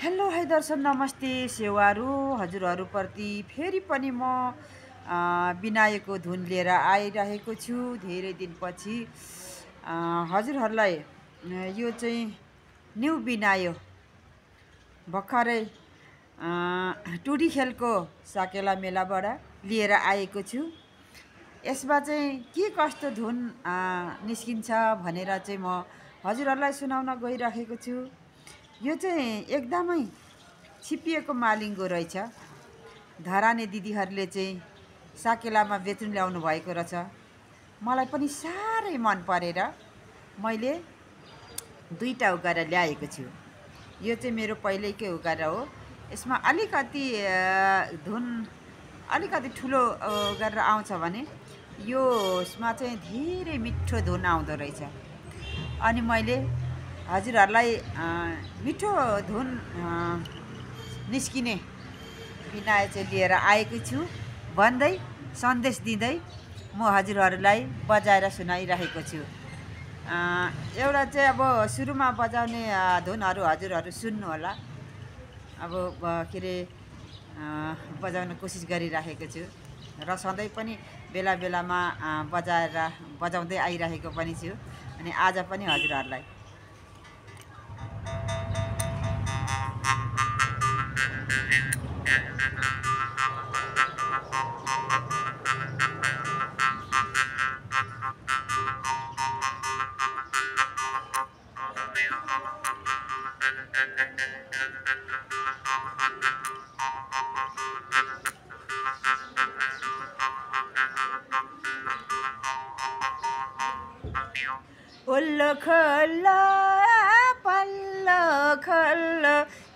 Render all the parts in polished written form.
Hello है दर्शन नमस्ते सेवारू हजुरहरूप्रति फेरि पनि म बिनायकको धुन लिएर आइरहेको छु धेरै दिनपछि। हजुरहरूलाई यो चाहिँ न्यू बिनायो भर्खरै टुडी खेलको साकेला मेलाबाट लिएर आएको छु। यसमा चाहिँ के कस्तो धुन निस्किन्छ भनेर चाहिँ म हजुरहरूलाई सुनाउन गइराखेको छु। यो चाहिँ एकदमै छिपिएको मालिङ्गो रहेछ। धराने दिदीहरूले चाहिँ साकेलामा बेच्नु ल्याउनु भएको रहेछ। मलाई पनि साह्रै मन परेर मैले दुईटा उगाएर ल्याएको छु। यो चाहिँ मेरो पहिल्यैकै उगाएर हो। यसमा अलिकति धुन अलिकति ठुलो गरेर आउँछ भने यसमा चाहिँ धेरै मिठो धुन आउँदो रहेछ। अनि मैले हजुरहरूलाई मिठो धुन निस्किने बिनायो चाहिँ लिएर आएको छु भन्दै सन्देश दिँदै म हजुरहरूलाई बजाएर सुनाइरहेको छु। एउटा चाहिँ अब सुरुमा बजाउने धुनहरू हजुरहरू सुन्नु होला। अब के अरे बजाउन कोसिस गरिराखेको छु र सधैँ पनि बेला बेलामा बजाउँदै आइरहेको पनि छु। अनि आज पनि हजुरहरूलाई ओल्लो खोल्लो पल्लो खोल्लो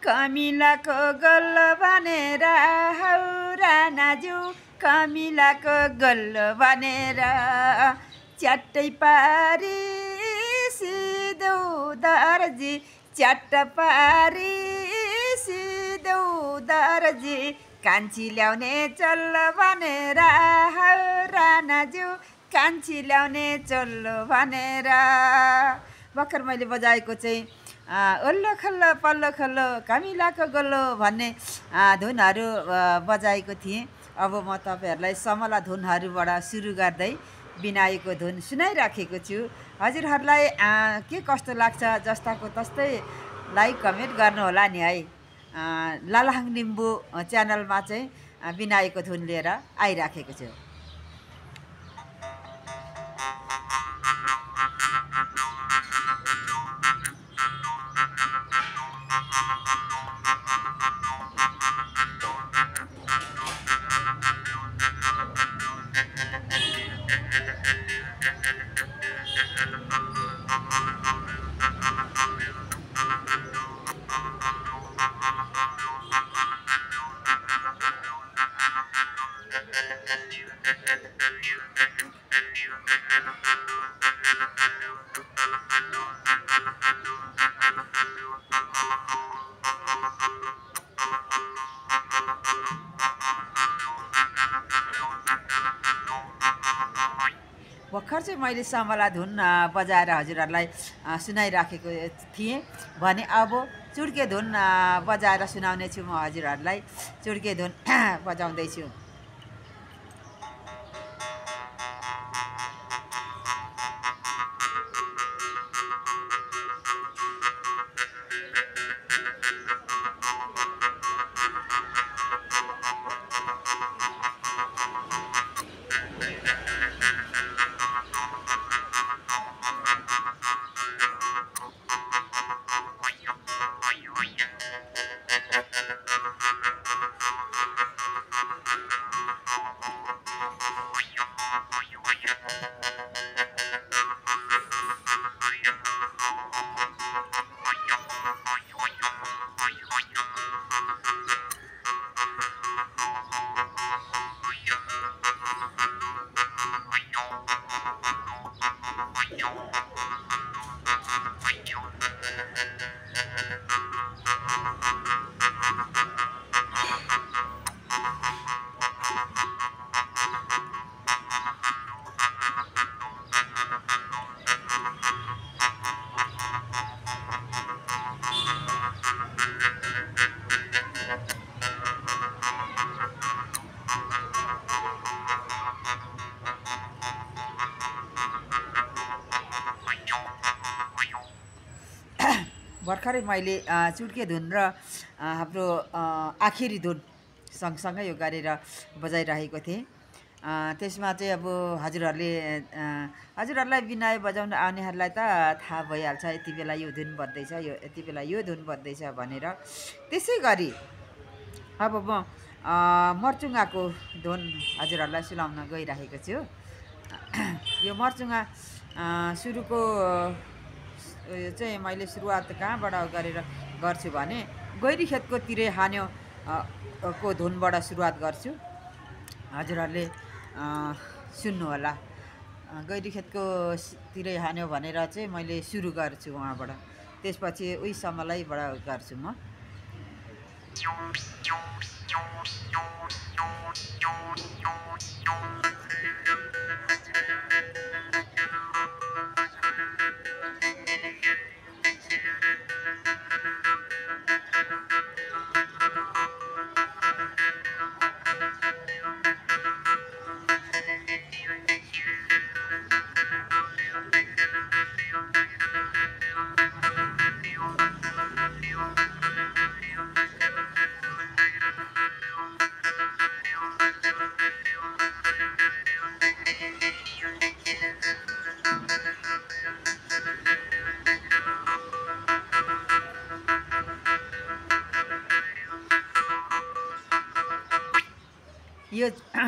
कमिलाको गल्लो भनेर हौरा नाजु कमिलाको गल्लो भनेर च्याट्टै पारी सिधौ दर्जी च्याट्ट पारी सिधौ दर्जी कान्छी ल्याउने चल्लो भनेर हौरा नाजु कान्छी ल्याउने चल्लो भनेर। भर्खर मैले बजाएको चाहिँ ओल्लो खल्लो पल्लो खल्लो कमिलाको गल्लो भन्ने धुनहरू बजाएको थिएँ। अब म तपाईँहरूलाई समला धुनहरूबाट सुरु गर्दै बिनायकको धुन सुनाइराखेको छु। हजुरहरूलाई के कस्तो लाग्छ जस्ताको तस्तै लाइक कमेन्ट गर्नुहोला नि है। लालाहाङ लिम्बू च्यानलमा चाहिँ बिनायकको धुन लिएर आइराखेको छु। भर्खर चाहिँ मैले समला धुन बजाएर हजुरहरूलाई सुनाइराखेको थिएँ भने अब चुड्के धुन बजाएर सुनाउने छु। म हजुरहरूलाई चुड्के धुन बजाउँदैछु। भर्खरै मैले चुड्के धुन र हाम्रो आखिरी धुन सँगसँगै यो गरेर बजाइरहेको थिएँ। त्यसमा चाहिँ अब हजुरहरूलाई बिनाय बजाउन आउनेहरूलाई त थाहा भइहाल्छ यति बेला यो धुन बज्दैछ, यति बेला यो धुन बज्दैछ भनेर। त्यसै गरी अब म मर्चुङ्गाको धुन हजुरहरूलाई सुनाउन गइरहेको छु। यो मर्चुङ्गा सुरुको चाहिँ मैले सुरुवात कहाँबाट गरेर गर्छु भने गैरी खेतको तिरे हान्यो को धुनबाट सुरुवात गर्छु। हजुरहरूले सुन्नु होला। गैरी खेतको तिरे हान्यो भनेर चाहिँ मैले सुरु गर्छु उहाँबाट, त्यसपछि उही समलैबाट गर्छु म।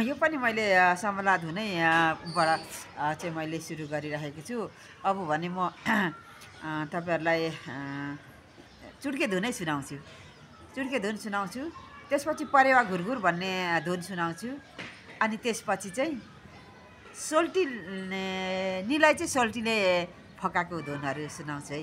यो पनि मैले समला धुनैबाट चाहिँ मैले सुरु गरिरहेको छु। अब भने म तपाईँहरूलाई चुड्के धुनै सुनाउँछु। चुड्के धुन सुनाउँछु, त्यसपछि परेवा घुरघुर भन्ने धुन सुनाउँछु, अनि त्यसपछि चाहिँ सोल्टी निलाई चाहिँ सोल्टीले फकाएको धुनहरू सुनाउँछु है।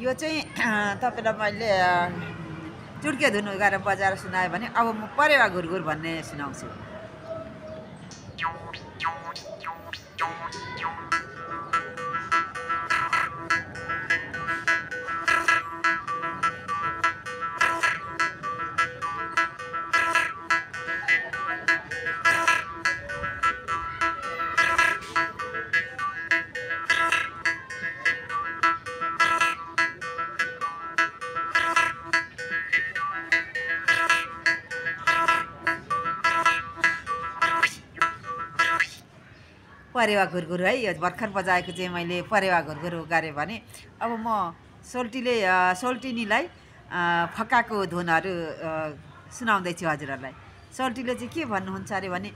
यो चाहिँ तपाईँलाई मैले चुड्के धुन गरेर बजाएर सुनायो भने अब म परेवा घुरघुर भन्ने सुनाउँछु। परेवा घुरघुर है, यो भर्खर बजाएको चाहिँ मैले परेवा घुरघुर गरेँ भने अब म सोल्टिनीलाई फकाएको धुनहरू सुनाउँदैछु हजुरहरूलाई। सोल्टीले चाहिँ के भन्नुहुन्छ अरे भने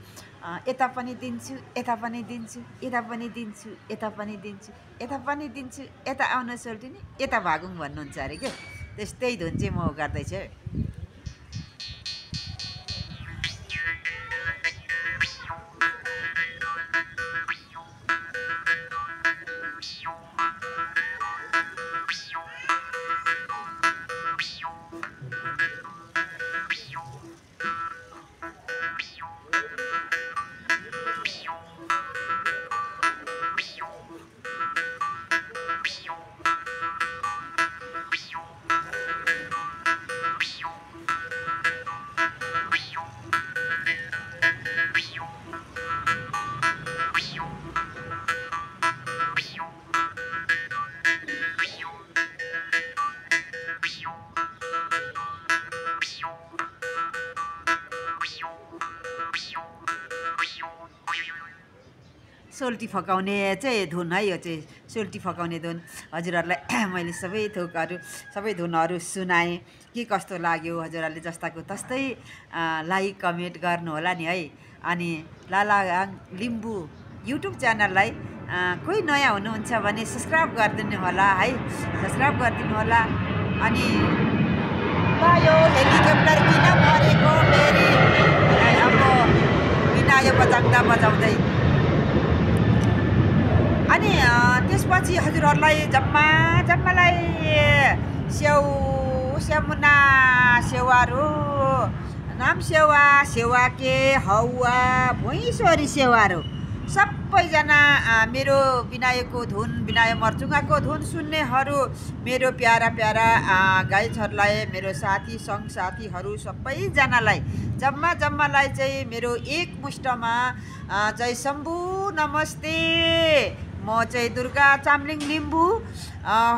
यता पनि दिन्छु, यता पनि दिन्छु, यता पनि दिन्छु, यता पनि दिन्छु, यता पनि दिन्छु, यता आउनु सोल्टिनी, यता भागौँ भन्नुहुन्छ अरे के। त्यस्तै धुन चाहिँ म गर्दैछु। सोल्टी फकाउने चाहिँ धुन है, यो चाहिँ सोल्टी फकाउने धुन हजुरहरूलाई मैले सबै थोकहरू सबै धुनहरू सुनाएँ। के कस्तो लाग्यो हजुरहरूले जस्ताको तस्तै लाइक कमेन्ट गर्नु होला नि है। अनि लालागाङ लिम्बू युट्युब च्यानललाई कोही नयाँ हुनुहुन्छ भने सब्सक्राइब गरिदिनु होला है, सब्सक्राइब गरिदिनु होला। अनि यो हेलिकप्टर किन मरेको फेरि अब बिना यो बजाउँदै अनि त्यसपछि हजुरहरूलाई जम्मालाई स्यामुना सेवारो नाम सेवा के हौवा भुइँसोरी सेवारो सबैजना मेरो बिनायकको धुन बिनायक मर्चुङाको धुन सुन्नेहरू मेरो प्यारा गाइजहरूलाई मेरो साथीहरू सबैजनालाई जम्मालाई चाहिँ मेरो एकमुष्टमा जय शम्भु नमस्ते। म चाहिँ दुर्गा चामलिङ लिम्बू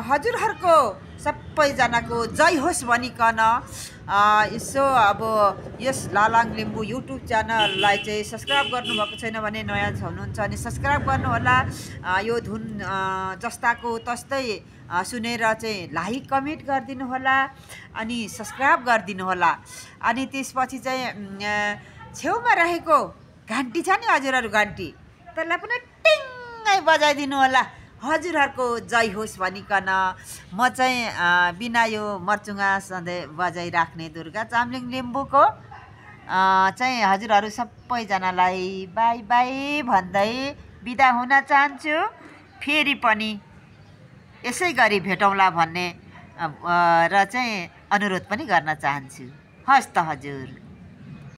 हजुरहरूको सबैजनाको जय होस् भनिकन यसो अब यस लालाङ लिम्बू युट्युब च्यानललाई चाहिँ सब्सक्राइब गर्नुभएको छैन भने नयाँ हुनुहुन्छ अनि सब्सक्राइब गर्नुहोला। यो धुन जस्ताको तस्तै सुनेर चाहिँ लाइक कमेन्ट गरिदिनु होला अनि सब्सक्राइब गरिदिनु होला। अनि त्यसपछि चाहिँ छेउमा रहेको घन्टी छ नि हजुरहरू घन्टी त्यसलाई पनि टिङ्गै बजाइदिनु होला हजुरहरूको जय होस् भनिकन। म चाहिँ बिना यो मर्चुङा सधैँ बजाइराख्ने दुर्गा चामलिङ लिम्बूको चाहिँ हजुरहरू सबैजनालाई बाई बाई भन्दै बिदा हुन चाहन्छु। फेरि पनि यसै गरी भेटौँला भन्ने र चाहिँ अनुरोध पनि गर्न चाहन्छु। हस् त हजुर।